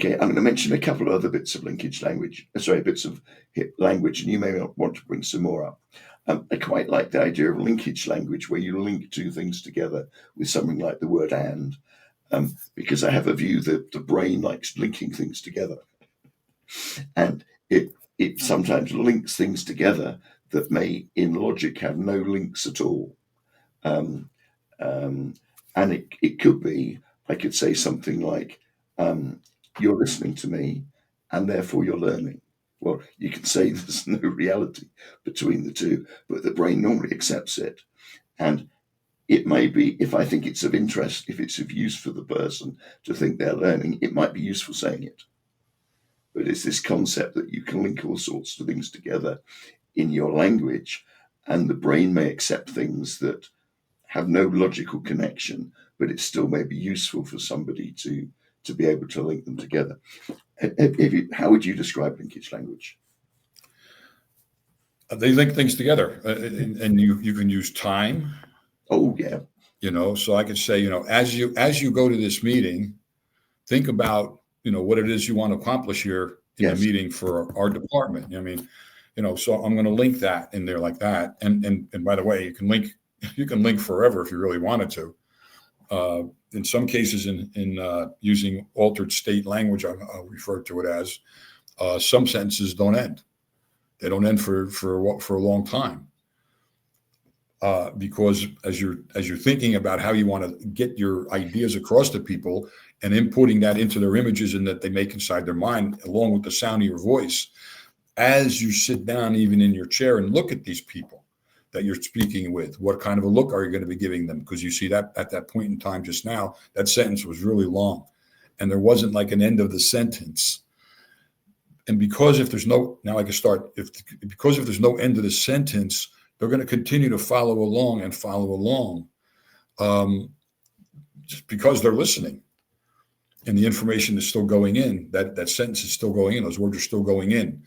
Okay, I'm going to mention a couple of other bits of linkage language, bits of language, and you may want to bring some more up. I quite like the idea of linkage language, where you link two things together with something like the word and, because I have a view that the brain likes linking things together. And it sometimes links things together that may, in logic, have no links at all. And it could be, I could say something like, you're listening to me, and therefore you're learning. Well, you can say there's no reality between the two, but the brain normally accepts it. And it may be, if I think it's of interest, if it's of use for the person to think they're learning, it might be useful saying it. But it's this concept that you can link all sorts of things together in your language, and the brain may accept things that have no logical connection, but it still may be useful for somebody to be able to link them together. How would you describe linkage language? They link things together, and you can use time. Oh, yeah. So I could say, as you go to this meeting, think about, what it is you want to accomplish here in the meeting for our department. I mean, so I'm going to link that in there like that. And by the way, you can link forever if you really wanted to. In some cases, in using altered state language, I'll refer to it as, some sentences don't end. They don't end for a long time. Because as you're thinking about how you want to get your ideas across to people and inputting that into their images and that they make inside their mind, along with the sound of your voice, as you sit down, even in your chair, and look at these people that you're speaking with, what kind of a look are you going to be giving them? Because you see that at that point in time just now, that sentence was really long and there wasn't like an end of the sentence. And because if there's no end of the sentence, they're going to continue to follow along, just because they're listening, and the information is still going in. That sentence is still going in. Those words are still going in,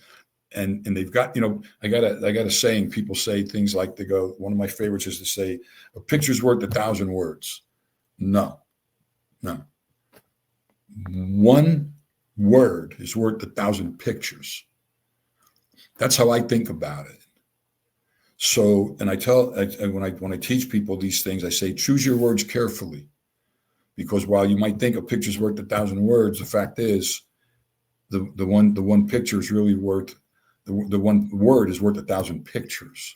and they've got. I got a saying. People say things like, they go. One of my favorites is to say, "A picture's worth 1,000 words." No. One word is worth 1,000 pictures. That's how I think about it. So, and when I teach people these things, I say, choose your words carefully, because while you might think a picture's worth 1,000 words, the fact is, the one picture is really worth, the one word is worth 1,000 pictures.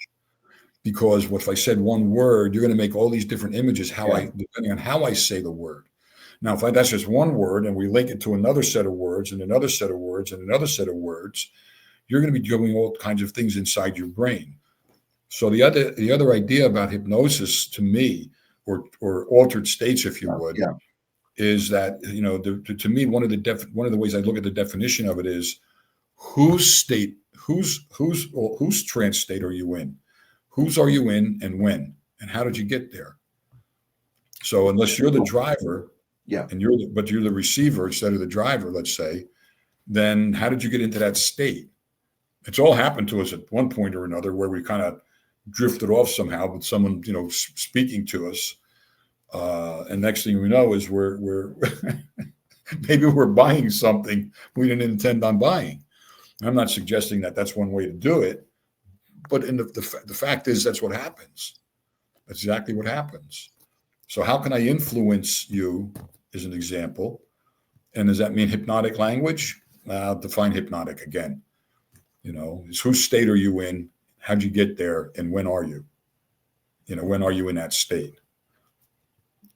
Because if I said one word, you're going to make all these different images depending on how I say the word. Now, if that's just one word and we link it to another set of words and another set of words and another set of words, you're going to be doing all kinds of things inside your brain. So the other idea about hypnosis, to me, or altered states, if you would, is that, to me, one of the ways I look at the definition of it is, whose trance state are you in? Whose are you in, and when, and how did you get there? So unless you're the driver, and you're the receiver instead of the driver, let's say, then how did you get into that state? It's all happened to us at one point or another, where we kind of drifted off somehow with someone, speaking to us. And next thing we know is we're maybe we're buying something we didn't intend on buying. I'm not suggesting that that's one way to do it, but the fact is, that's what happens. That's exactly what happens. So how can I influence you, as an example? And does that mean hypnotic language? I'll define hypnotic again. Is whose state are you in? How'd you get there? And when are you? When are you in that state?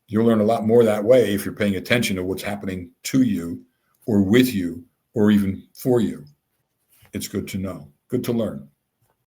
You'll learn a lot more that way if you're paying attention to what's happening to you, or with you, or even for you. It's good to know. Good to learn.